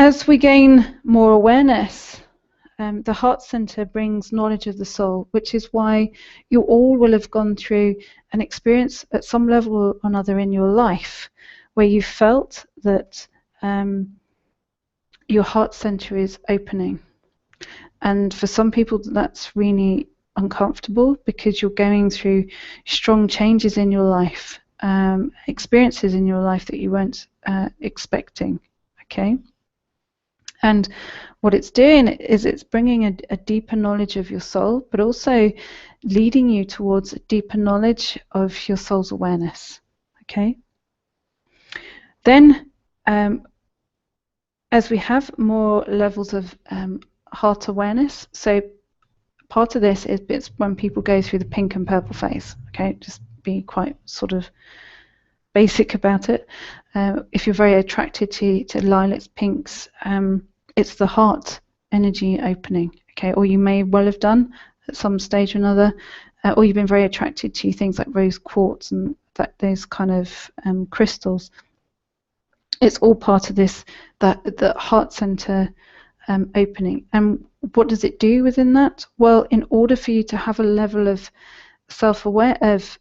As we gain more awareness, the heart center brings knowledge of the soul, which is why you all will have gone through an experience at some level or another in your life where you felt that your heart center is opening. And for some people, that's really uncomfortable because you're going through strong changes in your life, experiences in your life that you weren't expecting. Okay? And what it's doing is it's bringing a deeper knowledge of your soul, but also leading you towards a deeper knowledge of your soul's awareness. Okay? Then, as we have more levels of heart awareness, so part of this is it's when people go through the pink and purple phase. Okay? Just be quite sort of basic about it. If you're very attracted to lilacs, pinks, it's the heart energy opening, okay? Or you may well have done at some stage or another, or you've been very attracted to things like rose quartz and those kind of crystals. It's all part of this, the heart center opening. And what does it do within that? Well, in order for you to have a level of self-aware of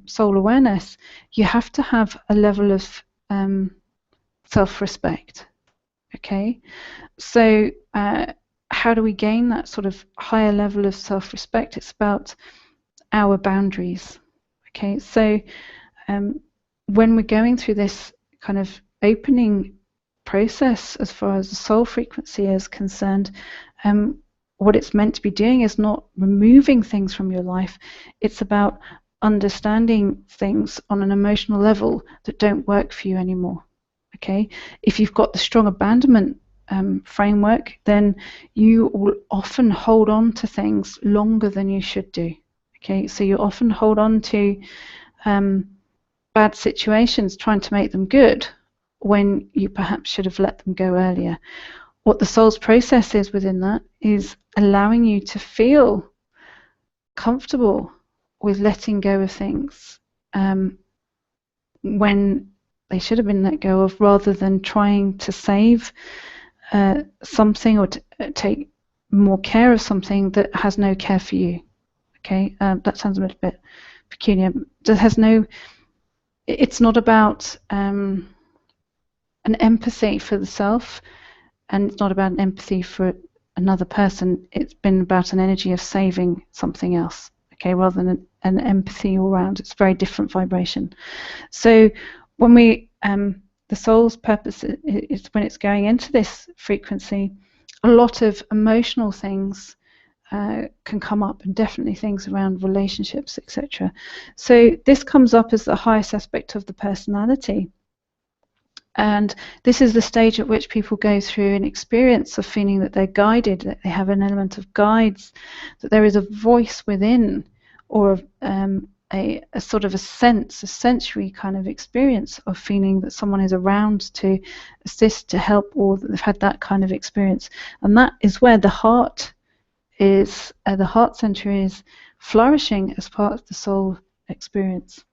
soul awareness, you have to have a level of self-respect. Okay, so how do we gain that sort of higher level of self-respect? It's about our boundaries. Okay, so when we're going through this kind of opening process as far as the soul frequency is concerned, what it's meant to be doing is not removing things from your life. It's about understanding things on an emotional level that don't work for you anymore. Okay, if you've got the strong abandonment framework, then you will often hold on to things longer than you should do. Okay, so you often hold on to bad situations, trying to make them good, when you perhaps should have let them go earlier. What the soul's process is within that is allowing you to feel comfortable with letting go of things when they should have been let go of, rather than trying to save something or to take more care of something that has no care for you. Okay, that sounds a little bit peculiar. It's not about an empathy for the self, and it's not about an empathy for another person. It's been about an energy of saving something else, okay, rather than an empathy all around. It's a very different vibration. So when we, the soul's purpose is when it's going into this frequency, a lot of emotional things can come up, and definitely things around relationships, etc. So this comes up as the highest aspect of the personality. And this is the stage at which people go through an experience of feeling that they're guided, that they have an element of guides, that there is a voice within, or a sort of a sense, a sensory kind of experience of feeling that someone is around to assist, to help, or that they've had that kind of experience. And that is where the heart is, the heart center is flourishing as part of the soul experience.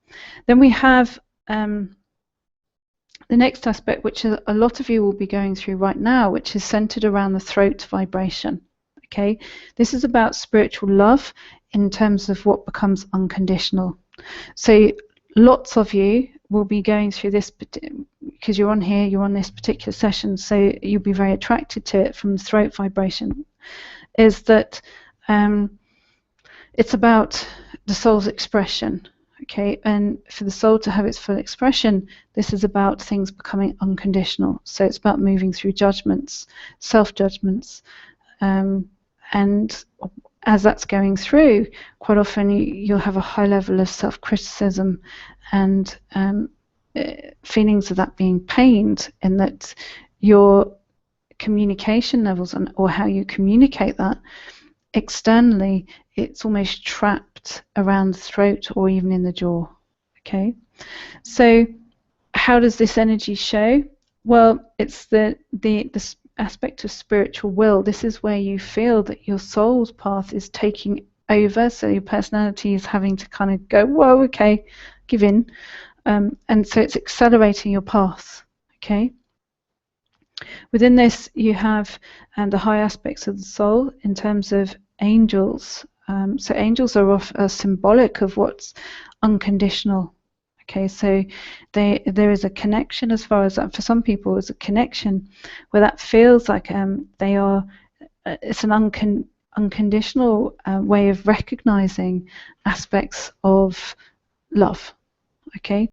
Then we have the next aspect, which a lot of you will be going through right now, which is centered around the throat vibration. Okay, this is about spiritual love in terms of what becomes unconditional. So lots of you will be going through this because you're on here, you're on this particular session, so you'll be very attracted to it from the throat vibration. Is that it's about the soul's expression. Okay, and for the soul to have its full expression, this is about things becoming unconditional. So it's about moving through judgments, self-judgments, and as that's going through, quite often you'll have a high level of self-criticism and feelings of that being pained, in that your communication levels or how you communicate that externally, it's almost trapped around the throat or even in the jaw. Okay, so how does this energy show? Well, it's the aspect of spiritual will. This is where you feel that your soul's path is taking over, so your personality is having to kind of go, whoa, okay, give in, and so it's accelerating your path. Okay, Within this, you have the high aspects of the soul in terms of angels. So angels are symbolic of what's unconditional. Okay, so there is a connection, as far as that, for some people, is a connection where that feels like they are. It's an unconditional way of recognizing aspects of love. Okay,